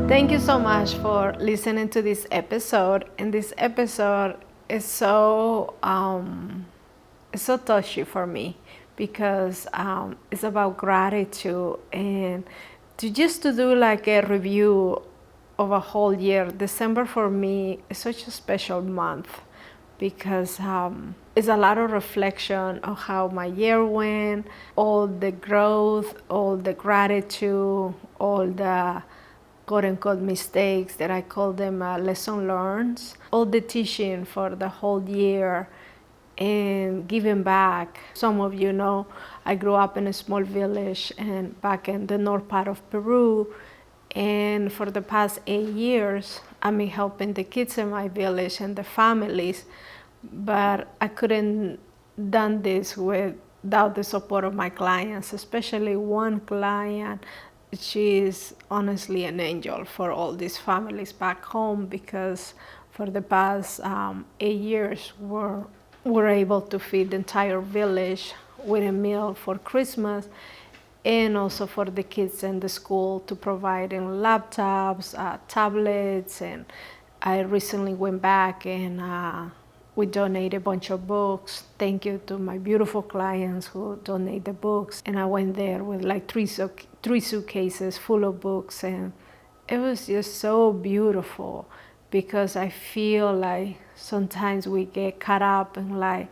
Thank you so much for listening to this episode. And this episode is it's so touchy for me because it's about gratitude and to do like a review of a whole year. December for me is such a special month because it's a lot of reflection on how my year went, all the growth, all the gratitude, all the quote unquote mistakes that I call them lesson learned, all the teaching for the whole year and giving back. Some of you know I grew up in a small village and back in the north part of Peru, and for the past 8 years I've been helping the kids in my village and the families, but I couldn't done this without the support of my clients, especially one client. She is honestly an angel for all these families back home because for the past 8 years we're able to feed the entire village with a meal for Christmas, and also for the kids in the school to provide them laptops, tablets, and I recently went back and we donated a bunch of books. Thank you to my beautiful clients who donate the books. And I went there with like three suitcases full of books, and it was just so beautiful because I feel like sometimes we get caught up in like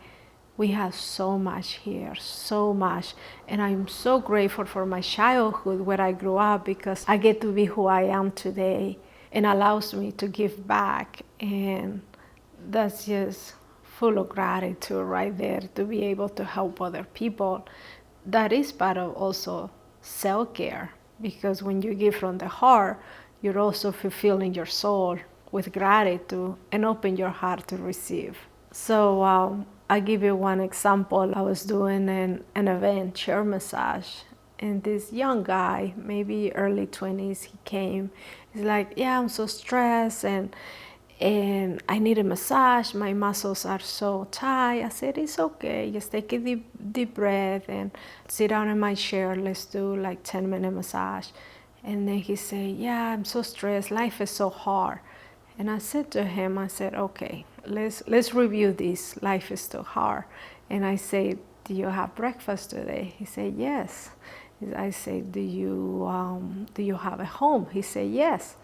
we have so much here, so much. And I'm so grateful for my childhood where I grew up because I get to be who I am today and allows me to give back. And that's just full of gratitude right there to be able to help other people. That is part of also self-care because when you give from the heart, you're also fulfilling your soul with gratitude and open your heart to receive. So I'll give you one example. I was doing an event, chair massage, and this young guy, maybe early 20s, he came. He's like, yeah, I'm so stressed and I need a massage. My muscles are so tight. I said, it's okay. Just take a deep breath and sit down in my chair. Let's do like 10-minute massage. And then he said, yeah, I'm so stressed. Life is so hard. And I said to him, I said, okay, let's review this. Life is too hard. And I said, do you have breakfast today? He said, yes. I said, do you have a home? He said, yes.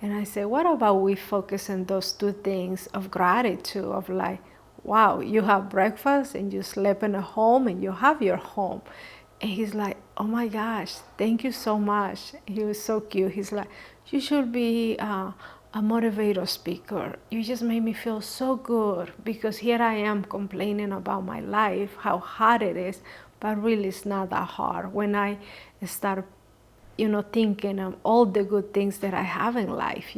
And I said, what about we focus on those two things of gratitude, of like, wow, you have breakfast and you sleep in a home and you have your home. And he's like, oh my gosh, thank you so much. He was so cute. He's like, you should be a motivator speaker. You just made me feel so good because here I am complaining about my life, how hard it is, but really it's not that hard. When I start thinking of all the good things that I have in life,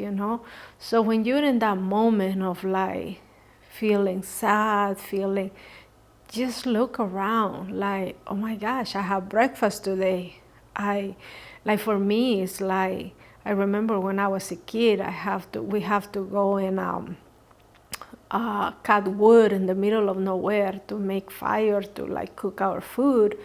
So when you're in that moment of like feeling sad, just look around like, oh my gosh, I have breakfast today. For me, it's like, I remember when I was a kid, we have to go and cut wood in the middle of nowhere to make fire to like cook our food.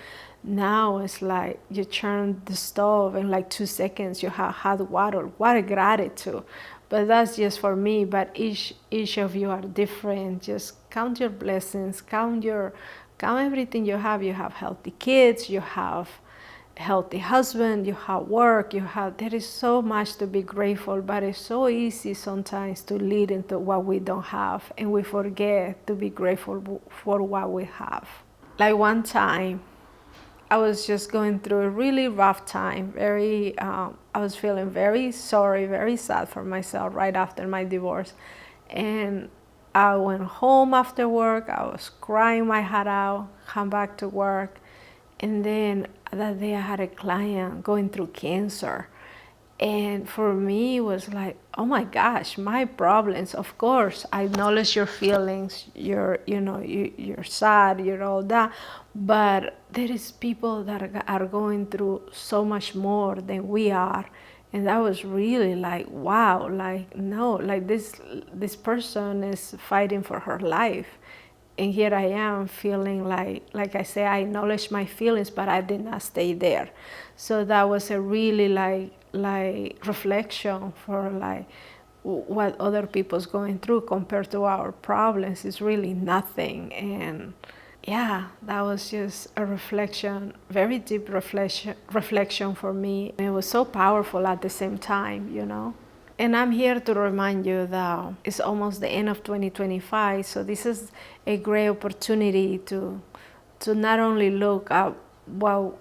Now it's like you turn the stove in like 2 seconds, you have hot water. What a gratitude. But that's just for me, but each of you are different. Just count your blessings, count everything you have. You have healthy kids, you have healthy husband, you have work, there is so much to be grateful, but it's so easy sometimes to lead into what we don't have, and we forget to be grateful for what we have. Like one time, I was just going through a really rough time. I was feeling very sorry, very sad for myself right after my divorce. And I went home after work. I was crying my heart out, come back to work. And then that day I had a client going through cancer. And for me, it was like, oh my gosh, my problems. Of course, I acknowledge your feelings. You're sad, you're all that. But there is people that are going through so much more than we are. And that was really like, wow, like, no, like this person is fighting for her life. And here I am feeling like I say, I acknowledge my feelings, but I did not stay there. So that was a really like reflection for like what other people's going through compared to our problems is really nothing. And yeah, that was just a reflection, very deep reflection for me. It was so powerful at the same time, you know. And I'm here to remind you that it's almost the end of 2025, so this is a great opportunity to not only look at what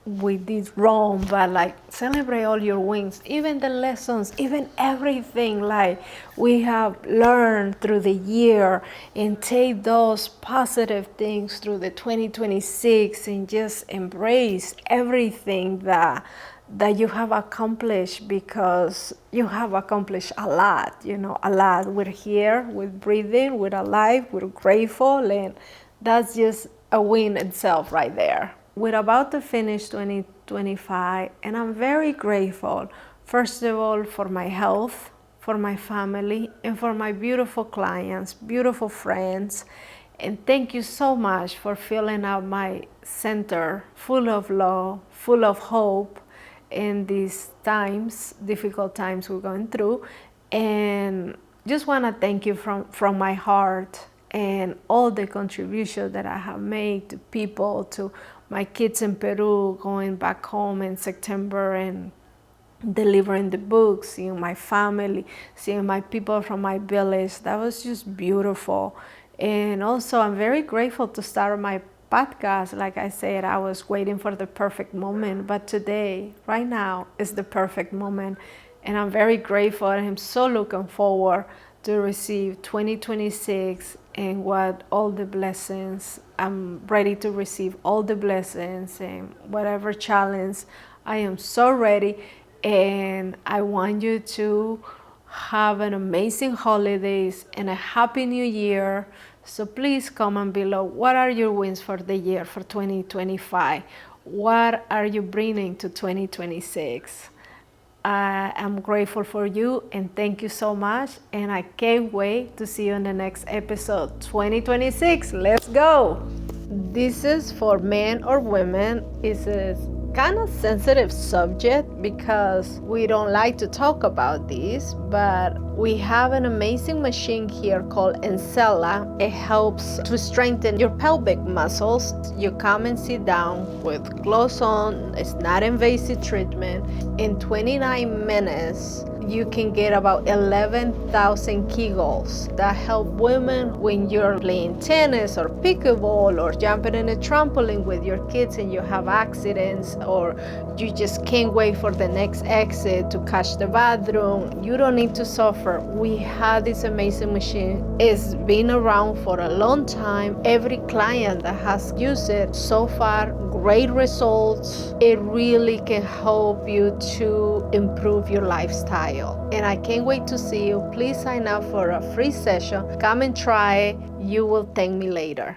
we did wrong, but like celebrate all your wins, even the lessons, even everything like we have learned through the year, and take those positive things through the 2026 and just embrace everything that you have accomplished, because you have accomplished a lot, you know, a lot. We're here, we're breathing, we're alive, we're grateful, and that's just a win itself right there. We're about to finish 2025, and I'm very grateful, first of all, for my health, for my family, and for my beautiful clients, beautiful friends. And thank you so much for filling out my center full of love, full of hope in these times, difficult times we're going through. And just want to thank you from my heart, and all the contributions that I have made to people, to my kids in Peru, going back home in September and delivering the books, seeing my family, seeing my people from my village. That was just beautiful. And also I'm very grateful to start my podcast. Like I said, I was waiting for the perfect moment, but today, right now, is the perfect moment. And I'm very grateful, and I'm so looking forward to receive 2026 and what all the blessings. I'm ready to receive all the blessings and whatever challenge. I am so ready, and I want you to have an amazing holidays and a happy new year. So please comment below, what are your wins for the year, for 2025? What are you bringing to 2026? I'm grateful for you, and thank you so much, and I can't wait to see you in the next episode. 2026, let's go. This is for men or women. It's a kind of sensitive subject because we don't like to talk about this, but we have an amazing machine here called Encella. It helps to strengthen your pelvic muscles. You come and sit down with clothes on. It's not invasive treatment. In 29 minutes, you can get about 11,000 Kegels that help women when you're playing tennis or pickleball or jumping in a trampoline with your kids and you have accidents, or you just can't wait for the next exit to catch the bathroom. You don't need to suffer. We have this amazing machine. It's been around for a long time. Every client that has used it so far, great results. It really can help you to improve your lifestyle. And I can't wait to see you. Please sign up for a free session. Come and try it. You will thank me later.